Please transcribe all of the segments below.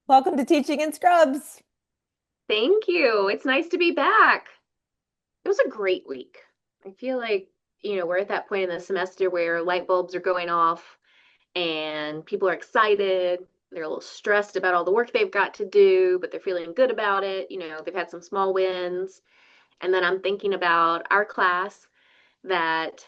Welcome to Teaching in Scrubs. Thank you. It's nice to be back. It was a great week. I feel like, we're at that point in the semester where light bulbs are going off and people are excited. They're a little stressed about all the work they've got to do, but they're feeling good about it. They've had some small wins. And then I'm thinking about our class that,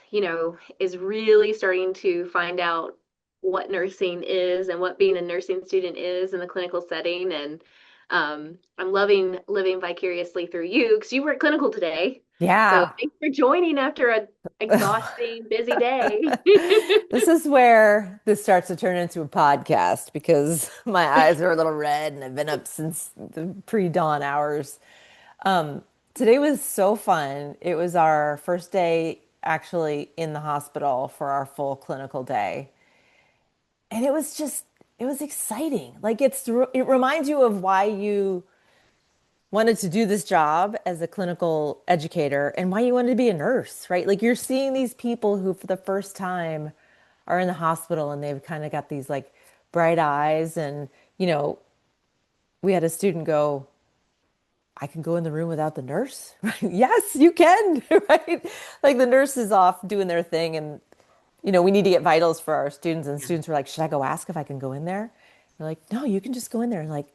is really starting to find out what nursing is and what being a nursing student is in the clinical setting. And I'm loving living vicariously through you because you were at clinical today. So Yeah. thanks for joining after a exhausting, busy day. This is where this starts to turn into a podcast because my eyes are a little red and I've been up since the pre-dawn hours. Um, Today was so fun. It was our first day actually in the hospital for our full clinical day. And it was exciting. It reminds you of why you wanted to do this job as a clinical educator and why you wanted to be a nurse, right? Like you're seeing these people who for the first time are in the hospital and they've kind of got these like bright eyes and we had a student go, I can go in the room without the nurse. Right? Yes, you can, right? Like the nurse is off doing their thing and we need to get vitals for our students and the students were like, should I go ask if I can go in there? They're like, no, you can just go in there and like,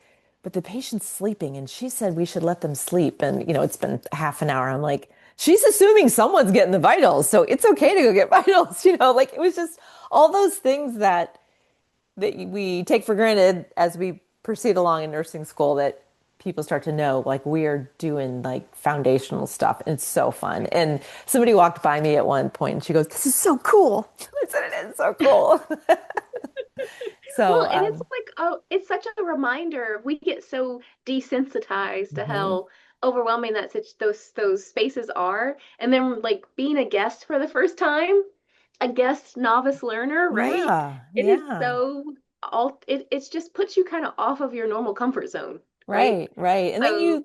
but the patient's sleeping and she said we should let them sleep. And it's been half an hour. I'm like, she's assuming someone's getting the vitals. So it's okay to go get vitals, like it was just all those things that we take for granted as we proceed along in nursing school that people start to know like we're doing like foundational stuff and it's so fun. And somebody walked by me at one point and she goes, this is so cool. I said it is so cool. Well, So and it's like, oh, it's such a reminder. We get so desensitized to mhm. how overwhelming those spaces are. And then like being a guest for the first time, a guest novice learner, right? Yeah, It is yeah. so all it's just puts you kind of off of your normal comfort zone, right? Right, right. And then So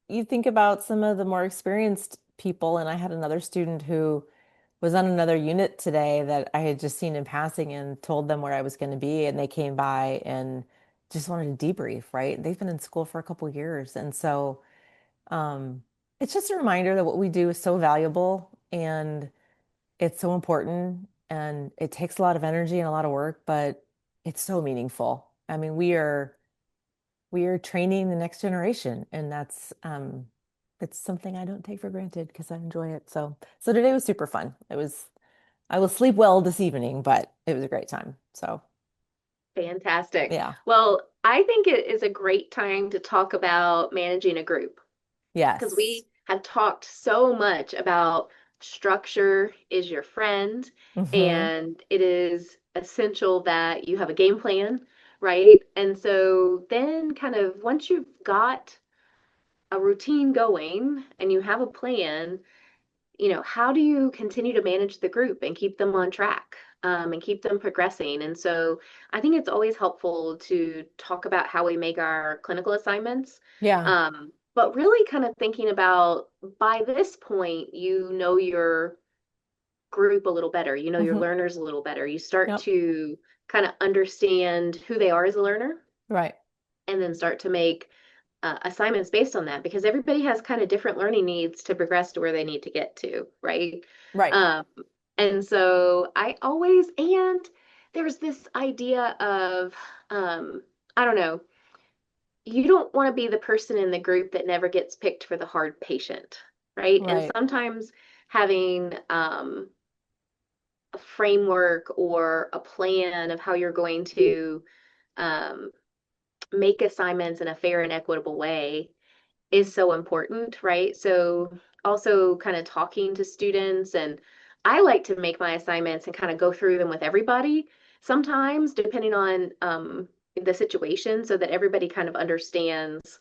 you think about some of the more experienced people, and I had another student who was on another unit today that I had just seen in passing and told them where I was going to be, and they came by and just wanted to debrief, right? They've been in school for a couple of years, and so um, it's just a reminder that what we do is so valuable and it's so important, and it takes a lot of energy and a lot of work, but it's so meaningful. I mean, we are training the next generation and that's it's something I don't take for granted because I enjoy it. So today was super fun. I will sleep well this evening, but it was a great time. So fantastic. yeah. Well, I think it is a great time to talk about managing a group, because Yes. we have talked so much about structure is your friend, Hmm. and it is essential that you have a game plan, right? And so then kind of once you've got a routine going and you have a plan, how do you continue to manage the group and keep them on track, and keep them progressing? And so I think it's always helpful to talk about how we make our clinical assignments. Yeah. But really kind of thinking about by this point, your group a little better, your Hmm. learners a little better. You start Yep. to kind of understand who they are as a learner Right. and then start to make assignments based on that, because everybody has kind of different learning needs to progress to where they need to get to, right? Right. Um, and so and there's this idea of, I don't know, you don't want to be the person in the group that never gets picked for the hard patient, right? And Right. sometimes having a framework or a plan of how you're going to um, make assignments in a fair and equitable way is so important, right? So also kind of talking to students, and I like to make my assignments and kind of go through them with everybody sometimes, depending on the situation, so that everybody kind of understands,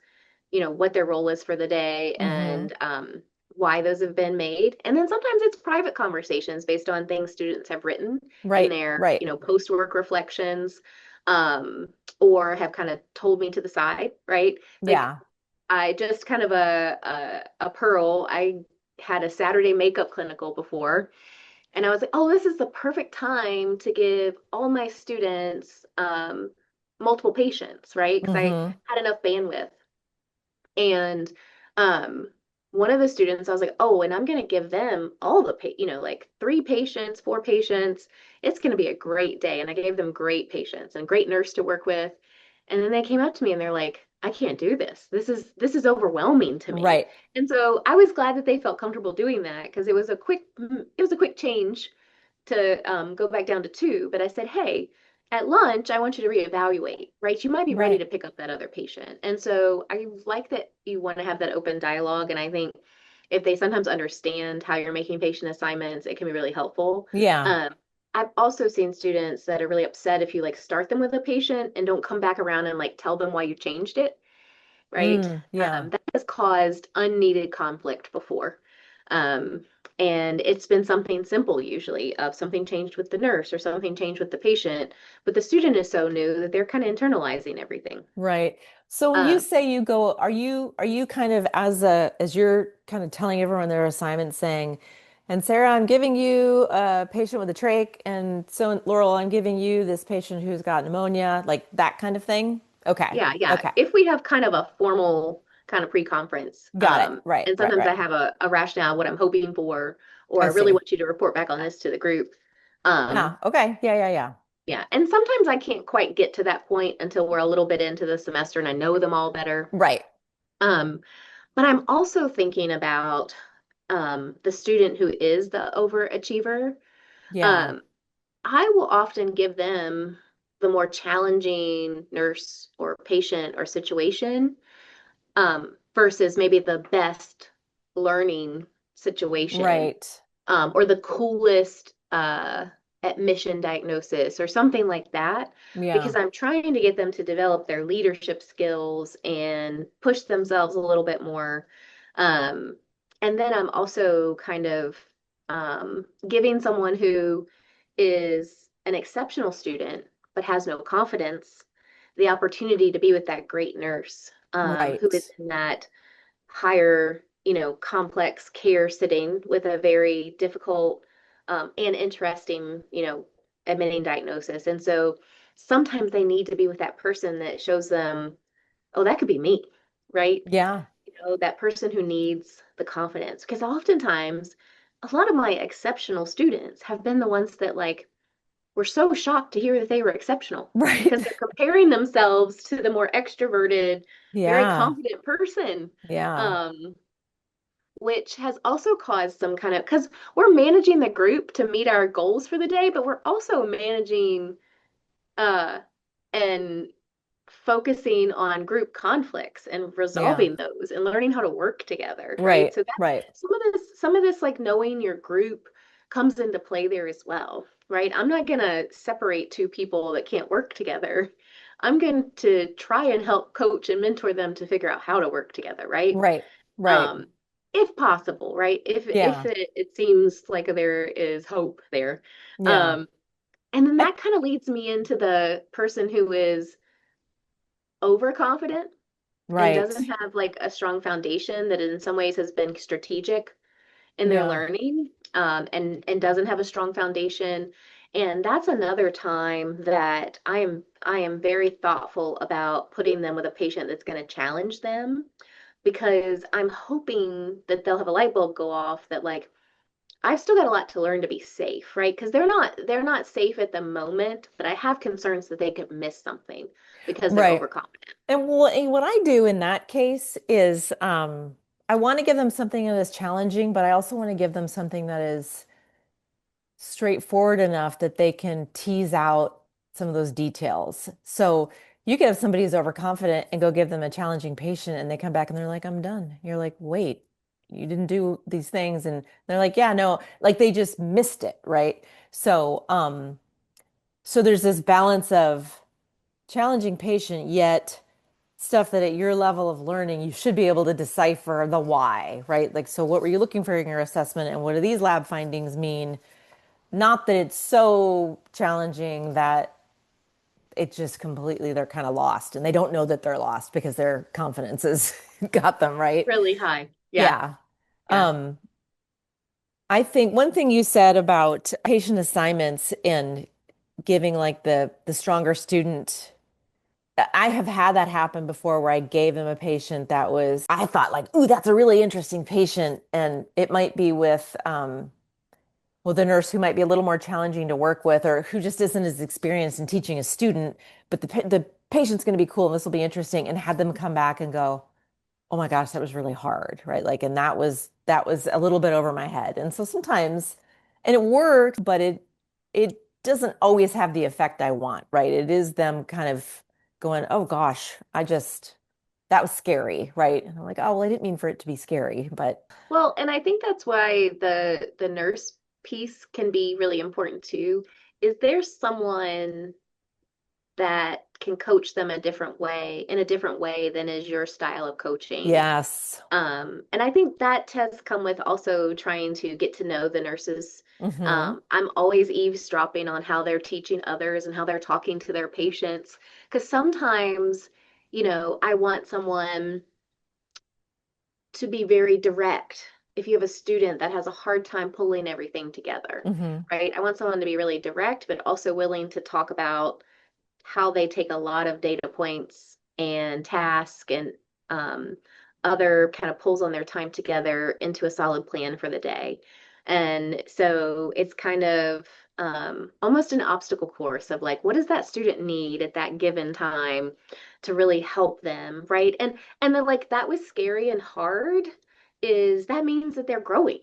what their role is for the day Hmm. and why those have been made. And then sometimes it's private conversations based on things students have written in Right. their, Right. post-work reflections, um, or have kind of told me to the side, right? Like Yeah. I just kind of a pearl. I had a Saturday makeup clinical before, and I was like, oh, this is the perfect time to give all my students multiple patients, right? Because I Mm-hmm. had enough bandwidth. And um, one of the students, I was like, oh, and I'm going to give them all the, like 3 patients, 4 patients. It's going to be a great day. And I gave them great patients and great nurse to work with. And then they came up to me and they're like, I can't do this. This is overwhelming to me. Right. And so I was glad that they felt comfortable doing that because it was a quick change to go back down to 2. But I said, hey, at lunch, I want you to reevaluate, right? You might be ready Right. to pick up that other patient. And so I like that you want to have that open dialogue. And I think if they sometimes understand how you're making patient assignments, it can be really helpful. Yeah. Um, I've also seen students that are really upset if you like start them with a patient and don't come back around and like tell them why you changed it, right? Yeah. That has caused unneeded conflict before. Um, and it's been something simple usually of something changed with the nurse or something changed with the patient, but the student is so new that they're kind of internalizing everything. Right. So when you Um, say you go, are you kind of as you're kind of telling everyone their assignment saying, and Sarah, I'm giving you a patient with a trach, and so Laurel, I'm giving you this patient who's got pneumonia, like that kind of thing? Okay. yeah, yeah. Okay. If we have kind of a formal kind of pre-conference, Got it. Right, and right, sometimes right. I have a rationale, what I'm hoping for, or I I really see. want you to report back on this to the group. Um, Yeah. Okay. Yeah, yeah, yeah. Yeah, and sometimes I can't quite get to that point until we're a little bit into the semester and I know them all better. Right. Um, but I'm also thinking about the student who is the overachiever. Yeah. Um, I will often give them the more challenging nurse or patient or situation versus maybe the best learning situation Right. or the coolest admission diagnosis or something like that, because Yeah. I'm trying to get them to develop their leadership skills and push themselves a little bit more. Um, and then I'm also kind of giving someone who is an exceptional student but has no confidence the opportunity to be with that great nurse who Right. is in that higher, complex care sitting with a very difficult and interesting, admitting diagnosis. And so sometimes they need to be with that person that shows them, oh, that could be me, right? Yeah. That person who needs the confidence. Because oftentimes, a lot of my exceptional students have been the ones that like were so shocked to hear that they were exceptional because Right. they're comparing themselves to the more extroverted, very Yeah. confident person. Yeah. Um, which has also caused some kind of because we're managing the group to meet our goals for the day, but we're also managing uh and focusing on group conflicts and Yeah. resolving those and learning how to work together, right? Right. So that's Right. some of this like knowing your group comes into play there as well, right? I'm not gonna separate 2 people that can't work together. I'm going to try and help coach and mentor them to figure out how to work together, right? Right. Right. um, if possible, right? If Yeah. it seems like there is hope there. Yeah. Um, and then I, that kind of leads me into the person who is overconfident and doesn't right. have like a strong foundation that in some ways has been strategic in their Yeah. learning, and doesn't have a strong foundation. And that's another time that I am very thoughtful about putting them with a patient that's going to challenge them because I'm hoping that they'll have a light bulb go off that like I've still got a lot to learn to be safe, right? Because they're not safe at the moment, but I have concerns that they could miss something because they're Right. overconfident. And what I do in that case is I want to give them something that is challenging, but I also want to give them something that is straightforward enough that they can tease out some of those details. So you could have somebody who's overconfident and go give them a challenging patient and they come back and they're like, I'm done. You're like, wait, you didn't do these things. And they're like, yeah, no, like they just missed it, right? So, so there's this balance of challenging patient, yet stuff that at your level of learning, you should be able to decipher the why, right? Like, so what were you looking for in your assessment and what do these lab findings mean? Not that it's so challenging that it just completely, they're kind of lost and they don't know that they're lost because their confidence has got them, right? Really high. Yeah. Yeah. Yeah. Um, I think one thing you said about patient assignments and giving like the stronger student I have had that happen before where I gave them a patient that was, I thought like, ooh, that's a really interesting patient. And it might be with, well, the nurse who might be a little more challenging to work with or who just isn't as experienced in teaching a student, but the patient's going to be cool and this will be interesting and had them come back and go, oh my gosh, that was really hard, right? Like, and that was a little bit over my head. And so sometimes, and it worked, but it doesn't always have the effect I want, right? It is them kind of going, oh gosh, that was scary, right? And I'm like, oh, well, I didn't mean for it to be scary, but Well, and I think that's why the nurse piece can be really important too. Is there someone that can coach them a different way, in a different way than is your style of coaching? yes. And I think that has come with also trying to get to know the nurses. Hmm. I'm always eavesdropping on how they're teaching others and how they're talking to their patients. Because sometimes, I want someone to be very direct. If you have a student that has a hard time pulling everything together, Hmm. right? I want someone to be really direct, but also willing to talk about how they take a lot of data points and task and um, other kind of pulls on their time together into a solid plan for the day. And so it's kind of almost an obstacle course of like, what does that student need at that given time to really help them, right? And then like that was scary and hard is that means that they're growing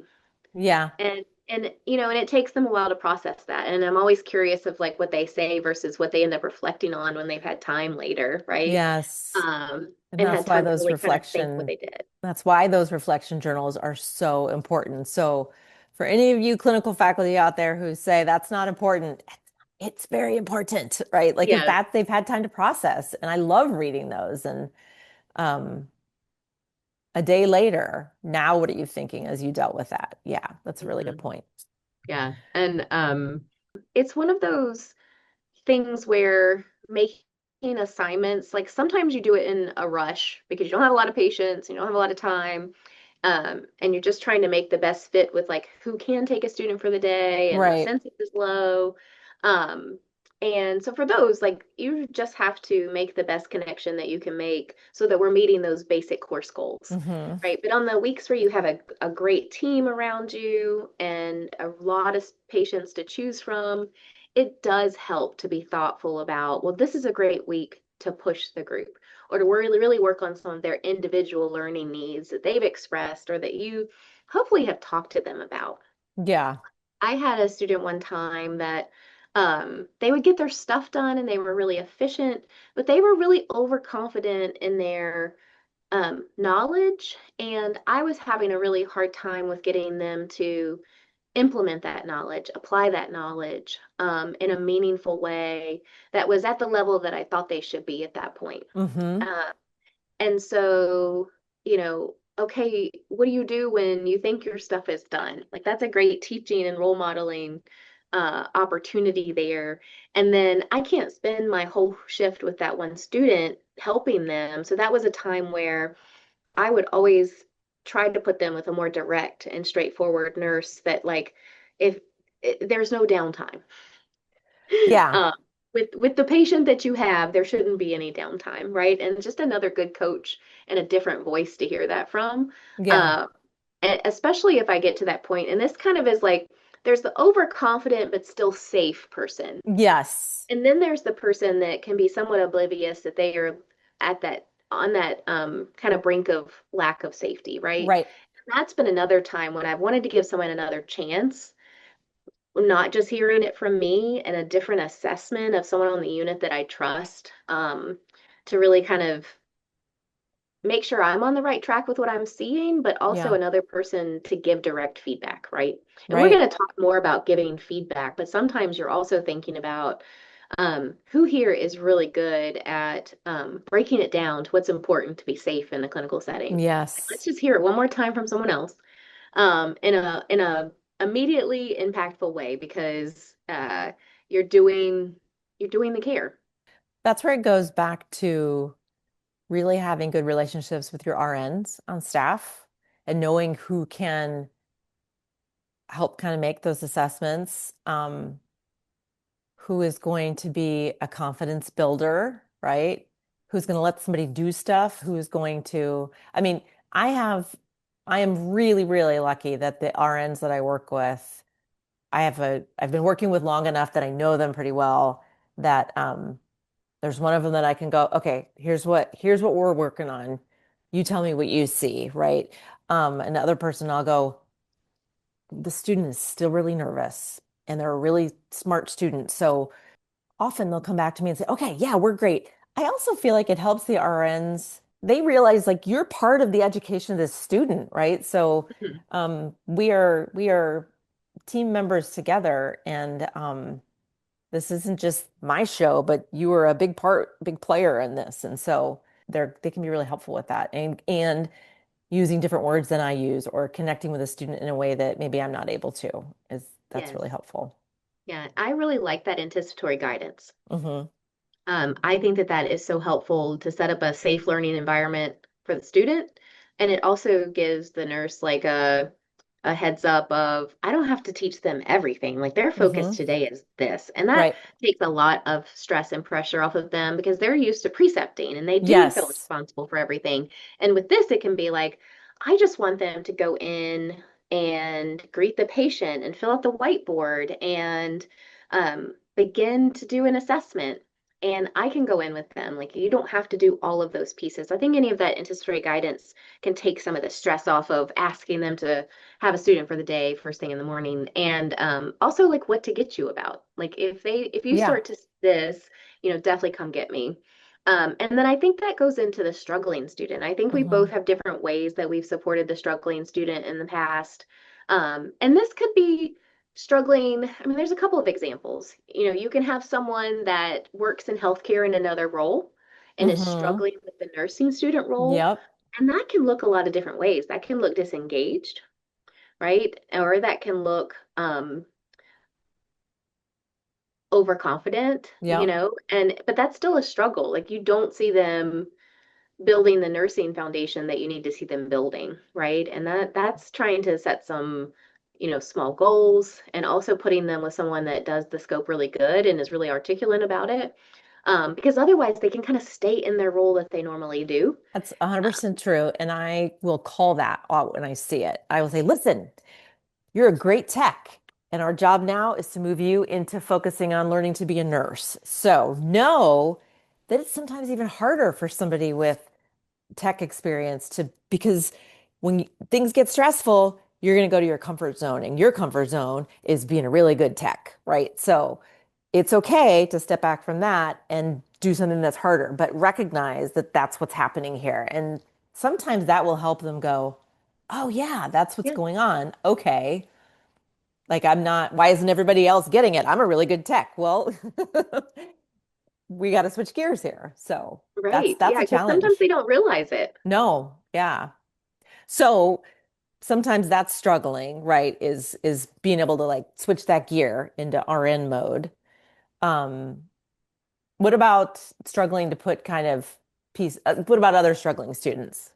Yeah. and it takes them a while to process that. And I'm always curious of like what they say versus what they end up reflecting on when they've had time later, right? Yes. And And had time to really kind of think what they did. that's why those reflection journals are so important. So for any of you clinical faculty out there who say that's not important, it's very important, right? Like if Yeah. that they've had time to process. And I love reading those. And um, a day later, now what are you thinking as you dealt with that? Yeah, that's a really good Mhm. point. Yeah. And it's one of those things where making assignments, like sometimes you do it in a rush because you don't have a lot of patience, you don't have a lot of time, and you're just trying to make the best fit with like who can take a student for the day and the Right. census is low. Um, and so for those, like you just have to make the best connection that you can make so that we're meeting those basic course goals. Hmm. Right. But on the weeks where you have a great team around you and a lot of patients to choose from, it does help to be thoughtful about, well, this is a great week to push the group or to really work on some of their individual learning needs that they've expressed or that you hopefully have talked to them about. Yeah. I had a student one time that they would get their stuff done and they were really efficient, but they were really overconfident in their knowledge. And I was having a really hard time with getting them to implement that knowledge, apply that knowledge in a meaningful way that was at the level that I thought they should be at that point. Hmm. Uh, and so, okay, what do you do when you think your stuff is done? Like that's a great teaching and role modeling opportunity there. And then I can't spend my whole shift with that one student helping them. So that was a time where I would always try to put them with a more direct and straightforward nurse that like if there's no downtime. Yeah. Uh, with the patient that you have, there shouldn't be any downtime, right? And just another good coach and a different voice to hear that from. Yeah. Uh, and especially if I get to that point, and this kind of is like there's the overconfident but still safe person. Yes. And then there's the person that can be somewhat oblivious that they are at that on that kind of brink of lack of safety, right? Right. That's been another time when I've wanted to give someone another chance, not just hearing it from me and a different assessment of someone on the unit that I trust, to really kind of make sure I'm on the right track with what I'm seeing, but also Yeah. another person to give direct feedback, right? And we're Right. going to talk more about giving feedback, but sometimes you're also thinking about who here is really good at breaking it down to what's important to be safe in the clinical setting. Let's Yes. just hear it one more time from someone else in a immediately impactful way because you're doing you're doing the care. That's where it goes back to really having good relationships with your RNs on staff and knowing who can help kind of make those assessments, who is going to be a confidence builder, right? who's going to let somebody do stuff, who's going to, I mean, I have, I am really, really lucky that the RNs that I work with, I've been working with long enough that I know them pretty well that there's one of them that I can go, okay, here's what we're working on. You tell me what you see, right? Another person I'll go, the student is still really nervous and they're a really smart student. So often they'll come back to me and say, okay, yeah, we're great. I also feel like it helps the RNs. They realize like you're part of the education of this student, right? So Mhm. we are team members together, and this isn't just my show, but you were a big player in this, and so they can be really helpful with that, and using different words than I use, or connecting with a student in a way that maybe I'm not able to, is that's Yes. really helpful. Yeah, I really like that anticipatory guidance. Hmm. I think that that is so helpful to set up a safe learning environment for the student. And it also gives the nurse like a heads up of I don't have to teach them everything. Like their focus Hmm. today is this. And that Right. takes a lot of stress and pressure off of them because they're used to precepting and they do feel Yes. responsible for everything. And with this, it can be like, I just want them to go in and greet the patient and fill out the whiteboard and begin to do an assessment. And I can go in with them. Like you don't have to do all of those pieces. I think any of that anticipatory guidance can take some of the stress off of asking them to have a student for the day first thing in the morning and also like what to get you about like if you Yeah. start to this definitely come get me and then I think that goes into the struggling student. I think we both Hmm. have different ways that we've supported the struggling student in the past, and this could be struggling. I mean there's a couple of examples. You can have someone that works in healthcare in another role and is Hmm. struggling with the nursing student role, Yep. and that can look a lot of different ways. That can look disengaged, right? Or that can look overconfident, Yep. and but that's still a struggle. Like you don't see them building the nursing foundation that you need to see them building, right? And that's trying to set some, small goals and also putting them with someone that does the scope really good and is really articulate about it. Because otherwise they can kind of stay in their role that they normally do. That's 100% true. And I will call that out when I see it. I will say, listen, you're a great tech. And our job now is to move you into focusing on learning to be a nurse. So know that it's sometimes even harder for somebody with tech experience to, because things get stressful, you're going to go to your comfort zone, and your comfort zone is being a really good tech, right? So it's okay to step back from that and do something that's harder, but recognize that that's what's happening here. And sometimes that will help them go, oh, yeah, that's what's Yeah, going on. Okay. Like, I'm not, why isn't everybody else getting it? I'm a really good tech. Well, we got to switch gears here. So right. that's Yeah, a because sometimes challenge. they don't realize it. No, yeah. So sometimes that's struggling, right? Is being able to like switch that gear into RN mode. Um, what about struggling to put kind of what about other struggling students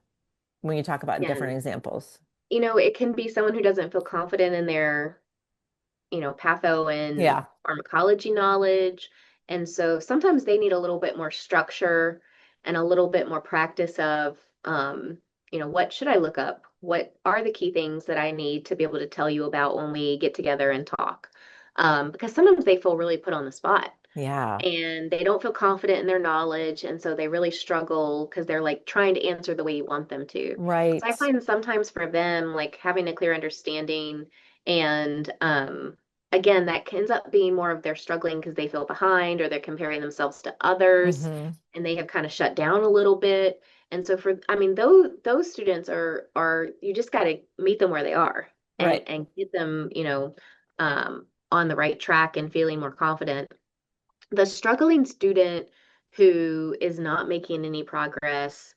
when you talk about Yeah. different examples? It can be someone who doesn't feel confident in their patho and Yeah. pharmacology knowledge. And so sometimes they need a little bit more structure and a little bit more practice of, what should I look up? What are the key things that I need to be able to tell you about when we get together and talk? Because sometimes they feel really put on the spot Yeah. and they don't feel confident in their knowledge. And so they really struggle because they're like trying to answer the way you want them to. So I Right. find sometimes for them, like having a clear understanding and, again, that ends up being more of they're struggling because they feel behind or they're comparing themselves to others Hmm. and they have kind of shut down a little bit. And so I mean, those students are you just got to meet them where they are and Right. get them, on the right track and feeling more confident. The struggling student who is not making any progress,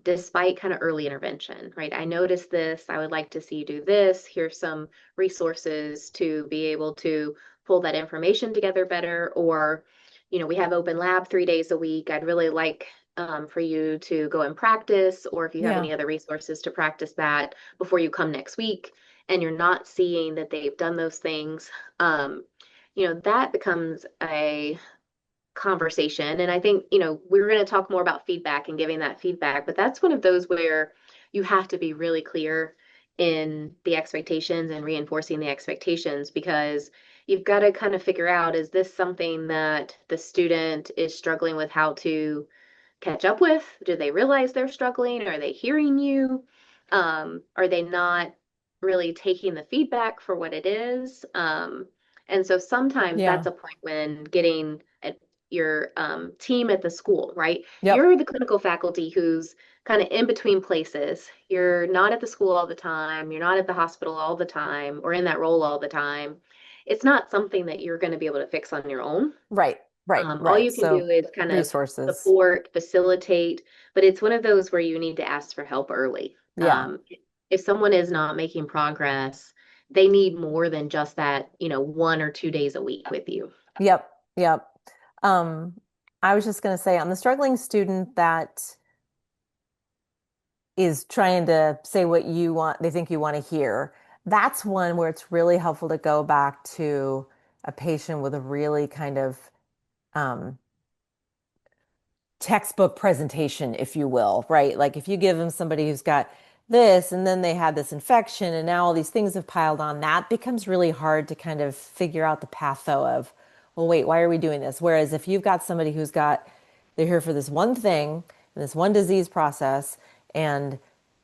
despite kind of early intervention, right? I noticed this. I would like to see you do this. Here's some resources to be able to pull that information together better. Or, we have open lab 3 days a week. I'd really like for you to go and practice, or if you have Yeah. any other resources to practice that before you come next week, and you're not seeing that they've done those things. That becomes conversation. And I think, we're going to talk more about feedback and giving that feedback, but that's one of those where you have to be really clear in the expectations and reinforcing the expectations because you've got to kind of figure out, is this something that the student is struggling with how to catch up with? Do they realize they're struggling? Are they hearing you? Are they not really taking the feedback for what it is? And so sometimes that's Yeah. a point when getting your team at the school, right? Yep. You're the clinical faculty who's kind of in between places. You're not at the school all the time. You're not at the hospital all the time or in that role all the time. It's not something that you're going to be able to fix on your own. Right. Right. All Right. you can So do is kind of resources. support, facilitate, but it's one of those where you need to ask for help early. Yeah. If someone is not making progress, they need more than just that, 1 or 2 days a week with you. Yep. Yep. Um, I was just going to say on the struggling student that is trying to say what you want, they think you want to hear. That's one where it's really helpful to go back to a patient with a really kind of um, textbook presentation, if you will, right? Like if you give them somebody who's got this and then they had this infection and now all these things have piled on, that becomes really hard to kind of figure out the patho of, well, wait, why are we doing this? Whereas if you've got somebody who's got, they're here for this one thing and this one disease process, and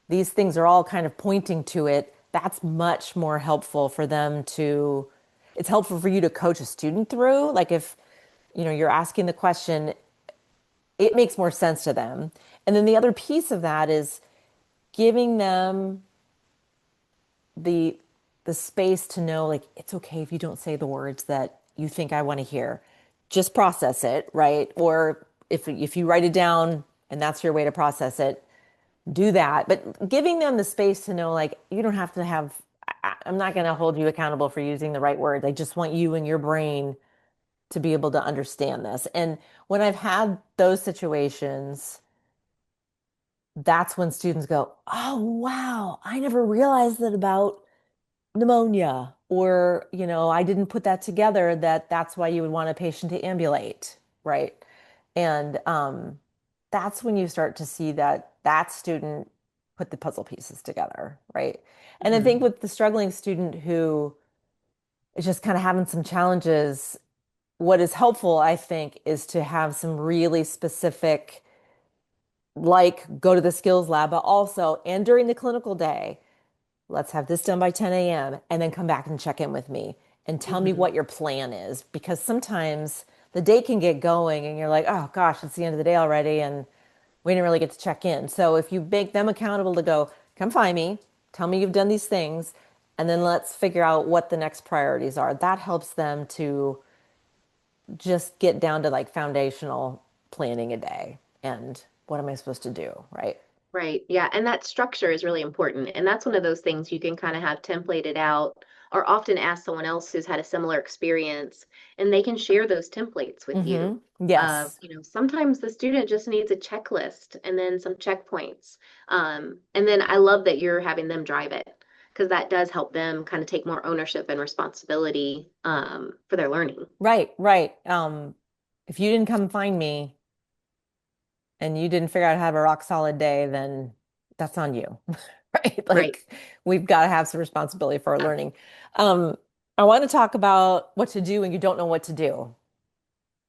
these things are all kind of pointing to it, that's much more helpful for them to, it's helpful for you to coach a student through. Like if, you're asking the question, it makes more sense to them. And then the other piece of that is giving them the the space to know like it's okay if you don't say the words that you think I want to hear. Just process it, right? Or if you write it down and that's your way to process it, do that. But giving them the space to know like you don't have to have I'm not going to hold you accountable for using the right words. I just want you and your brain to be able to understand this. And when I've had those situations, that's when students go, oh, wow, I never realized that about pneumonia. Or, I didn't put that together that that's why you would want a patient to ambulate, right? And that's when you start to see that that student put the puzzle pieces together, right? And I think Mhm. with the struggling student who is just kind of having some challenges, what is helpful, I think, is to have some really specific like go to the skills lab, but also, and during the clinical day, let's have this done by 10 a.m. and then come back and check in with me and tell me Mhm. what your plan is. Because sometimes the day can get going and you're like, oh gosh, it's the end of the day already. And we didn't really get to check in. So if you make them accountable to go, come find me, tell me you've done these things, and then let's figure out what the next priorities are. That helps them to just get down to like foundational planning a day and what am I supposed to do, right? Right. Yeah. And that structure is really important. And that's one of those things you can kind of have templated out or often ask someone else who's had a similar experience and they can share those templates with you. Yes. Sometimes the student just needs a checklist and then some checkpoints. And then I love that you're having them drive it because that does help them kind of take more ownership and responsibility for their learning. Right, right. If you didn't come find me and you didn't figure out how to have a rock solid day, then that's on you, right? Right. Like we've got to have some responsibility for our learning. Um, I want to talk about what to do when you don't know what to do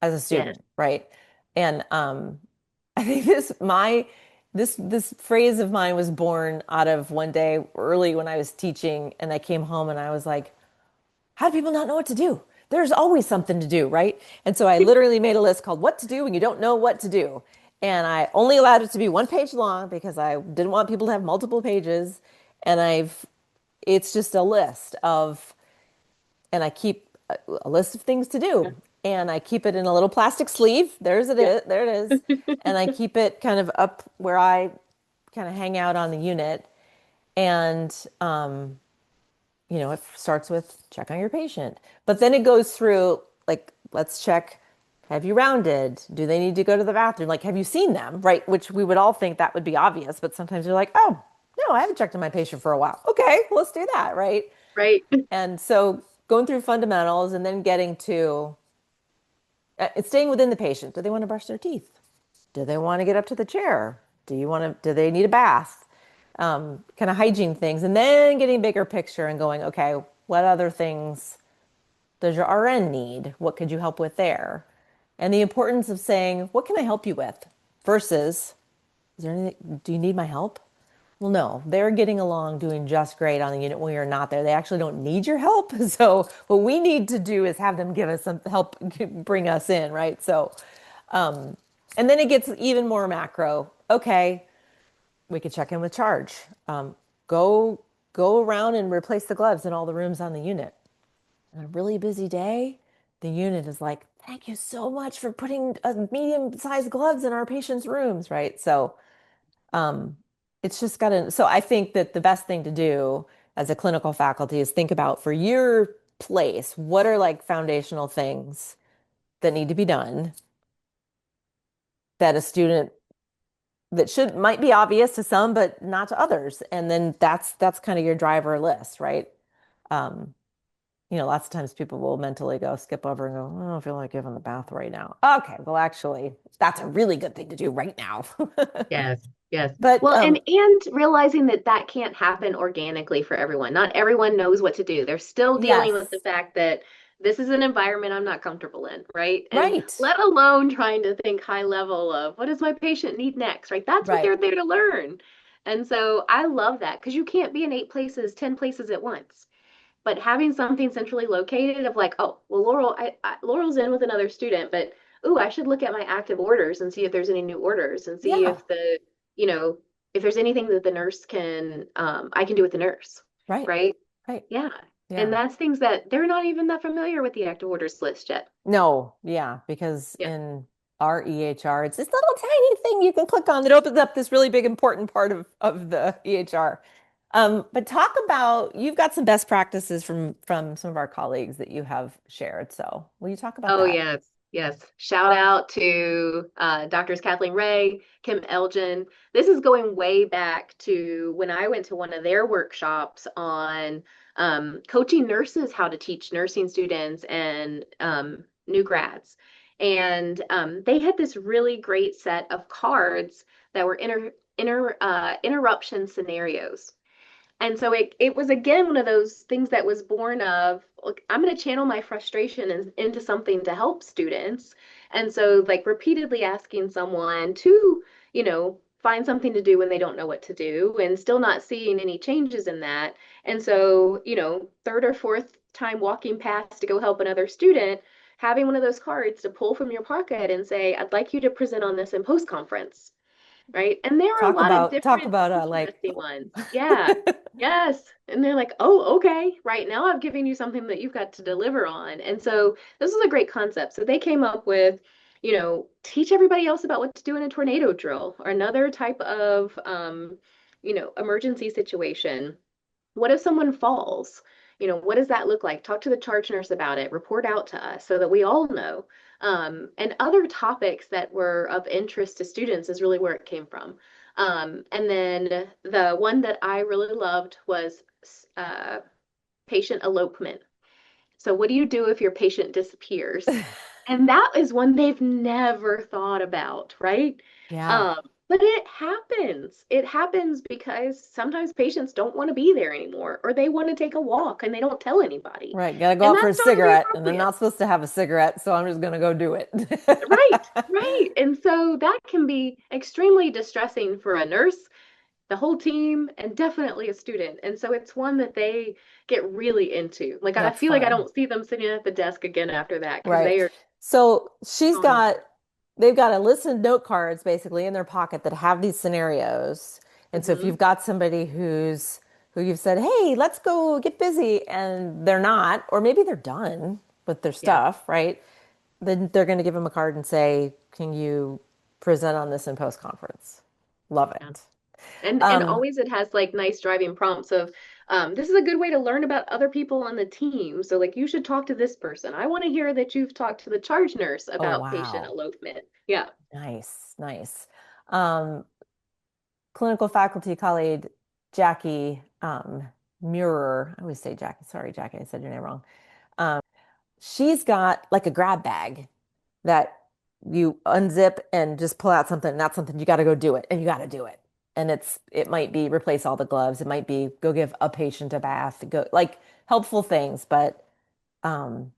as a Yes. student, right? And I think this phrase of mine was born out of one day early when I was teaching, and I came home and I was like, how do people not know what to do? There's always something to do, right? And so I literally made a list called What to Do When You Don't Know What to Do. And I only allowed it to be one page long because I didn't want people to have multiple pages. And it's just a list of, and I keep a list of things to do. And I keep it in a little plastic sleeve. Yep. There it is. And I keep it kind of up where I kind of hang out on the unit. And it starts with check on your patient, but then it goes through like, let's check, have you rounded? Do they need to go to the bathroom? Like, have you seen them? Right. Which we would all think that would be obvious, but sometimes you're like, oh, no, I haven't checked on my patient for a while. Okay, let's do that. Right. Right. And so going through fundamentals and then getting to It's staying within the patient. Do they want to brush their teeth? Do they want to get up to the chair? Do they need a bath? Kind of hygiene things. And then getting bigger picture and going, okay, what other things does your RN need? What could you help with there? And the importance of saying, what can I help you with? Versus, is there anything, do you need my help? Well, no, they're getting along doing just great on the unit when you're not there. They actually don't need your help. So what we need to do is have them give us some help, bring us in, right? So, and then it gets even more macro. Okay, we could check in with charge. Go go around and replace the gloves in all the rooms on the unit. On a really busy day, the unit is like, thank you so much for putting medium-sized gloves in our patients' rooms, right? So it's just gotta, so I think that the best thing to do as a clinical faculty is think about for your place, what are like foundational things that need to be done that a student that should might be obvious to some, but not to others. And then that's kind of your driver list, right? Um, lots of times people will mentally go skip over and go, "Oh, I don't feel like giving the bath right now." Okay, well, actually, that's a really good thing to do right now. Yes, yes. But Well, and realizing that that can't happen organically for everyone. Not everyone knows what to do. They're still dealing with the yes, fact that this is an environment I'm not comfortable in, right? And right, let alone trying to think high level of what does my patient need next, right? That's what right. they're there to learn. And so I love that because you can't be in 8 places, 10 places at once. But having something centrally located of like, oh, well, Laurel's in with another student, but ooh, I should look at my active orders and see if there's any new orders and see Yeah, if you know, if there's anything that the nurse can, I can do with the nurse, right, right? right. Yeah. And Yeah. that's things that they're not even that familiar with the active orders list yet. No, yeah, because Yeah. in our EHR, it's this little tiny thing you can click on that opens up this really big important part of the EHR. But talk about you've got some best practices from some of our colleagues that you have shared. So will you talk about Oh, that? yes. Yes. Shout out to Doctors Kathleen Ray, Kim Elgin. This is going way back to when I went to one of their workshops on coaching nurses how to teach nursing students and new grads. And they had this really great set of cards that were interruption scenarios. And so it was again one of those things that was born of, look, I'm going to channel my frustration into something to help students. And so, like, repeatedly asking someone to, find something to do when they don't know what to do and still not seeing any changes in that. And so, third or fourth time walking past to go help another student, having one of those cards to pull from your pocket and say, I'd like you to present on this in post conference, right? And there are a lot of Talk different about like interesting ones. Yeah. Yes. And they're like, oh, okay. Right now I've given you something that you've got to deliver on. And so this is a great concept. So they came up with, teach everybody else about what to do in a tornado drill or another type of, emergency situation. What if someone falls? What does that look like? Talk to the charge nurse about it, report out to us so that we all know. And other topics that were of interest to students is really where it came from. And then the one that I really loved was uh, patient elopement. So, what do you do if your patient disappears? And that is one they've never thought about, right? yeah, But it happens. It happens because sometimes patients don't want to be there anymore, or they want to take a walk and they don't tell anybody. right. Gotta go And out for a that's totally cigarette, and they're appropriate. not supposed to have a cigarette, so I'm just gonna go do it. Right, right. And so that can be extremely distressing for a nurse, the whole team, and definitely a student. And so it's one that they get really into. Like I That's feel like I fun. don't see them sitting at the desk again after that because Right. they are So gone into it. they've got a list of note cards basically in their pocket that have these scenarios. And so if Hmm. you've got somebody who you've said, hey, let's go get busy, and they're not, or maybe they're done with their Yeah. stuff, right? Then they're going to give them a card and say, can you present on this in post conference? Love Yeah. it. And Um, always it has like nice driving prompts of this is a good way to learn about other people on the team. So like you should talk to this person. I want to hear that you've talked to the charge nurse oh, about patient wow. elopement. Yeah. Nice, nice. Um, Clinical faculty colleague Jackie Muerer. I always say Jackie. Sorry, Jackie, I said your name wrong. She's got like a grab bag that you unzip and just pull out something, and that's something you got to go do it, and you got to do it. And it might be replace all the gloves, it might be go give a patient a bath, go like helpful things, but um,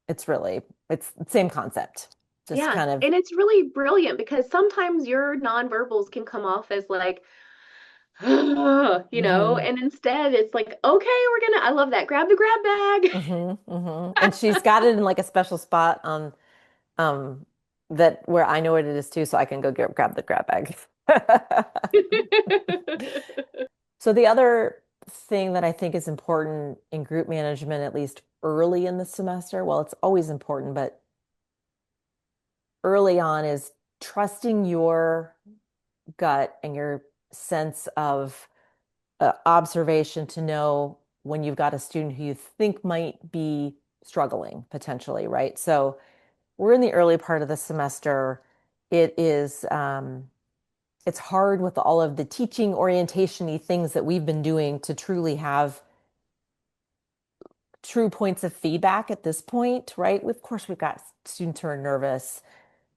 it's really it's the same concept, just Yeah. kind of. And it's really brilliant because sometimes your nonverbals can come off as like, Hmm. and instead it's like, okay, I love that. Grab the grab bag. And she's got it in like a special spot on um that where I know what it is too, so I can go grab the grab bag. So the other thing that I think is important in group management, at least early in the semester, well, it's always important, but early on is trusting your gut and your sense of observation to know when you've got a student who you think might be struggling potentially, right? So we're in the early part of the semester. It is it's hard with all of the teaching orientation-y things that we've been doing to truly have true points of feedback at this point, right? Of course, we've got students who are nervous,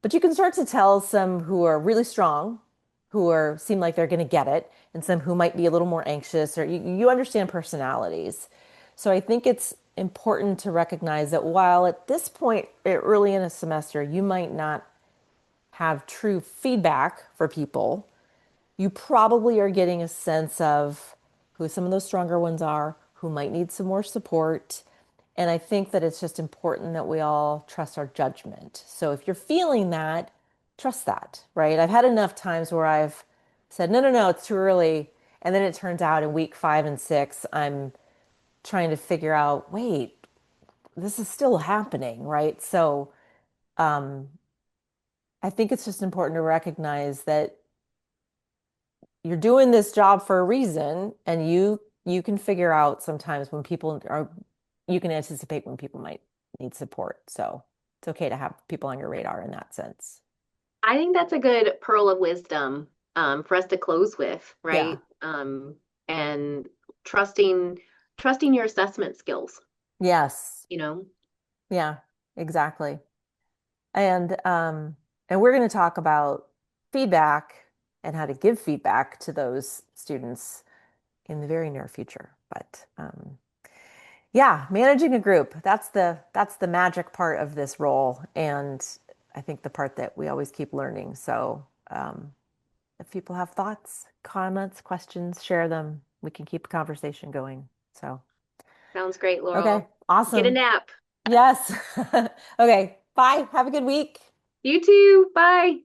but you can start to tell some who are really strong, who are seem like they're going to get it, and some who might be a little more anxious, or you understand personalities. So I think it's important to recognize that while at this point, early in a semester, you might not have true feedback for people, you probably are getting a sense of who some of those stronger ones are, who might need some more support. And I think that it's just important that we all trust our judgment. So if you're feeling that, trust that, right? I've had enough times where I've said, no, no, no, it's too early. And then it turns out in week 5 and 6, I'm trying to figure out, wait, this is still happening, right? So I think it's just important to recognize that you're doing this job for a reason, and you can figure out sometimes when people are you can anticipate when people might need support. So it's okay to have people on your radar in that sense. I think that's a good pearl of wisdom for us to close with, Yeah. right? And trusting trusting your assessment skills, Yes. you know. Yeah, exactly. And and we're going to talk about feedback and how to give feedback to those students in the very near future. But yeah, managing a group, that's the magic part of this role. And I think the part that we always keep learning. So if people have thoughts, comments, questions, share them. We can keep a conversation going. So, Sounds great, okay, Laurel. Get a awesome. nap. Yes. Okay, bye. Have a good week. You too. Bye.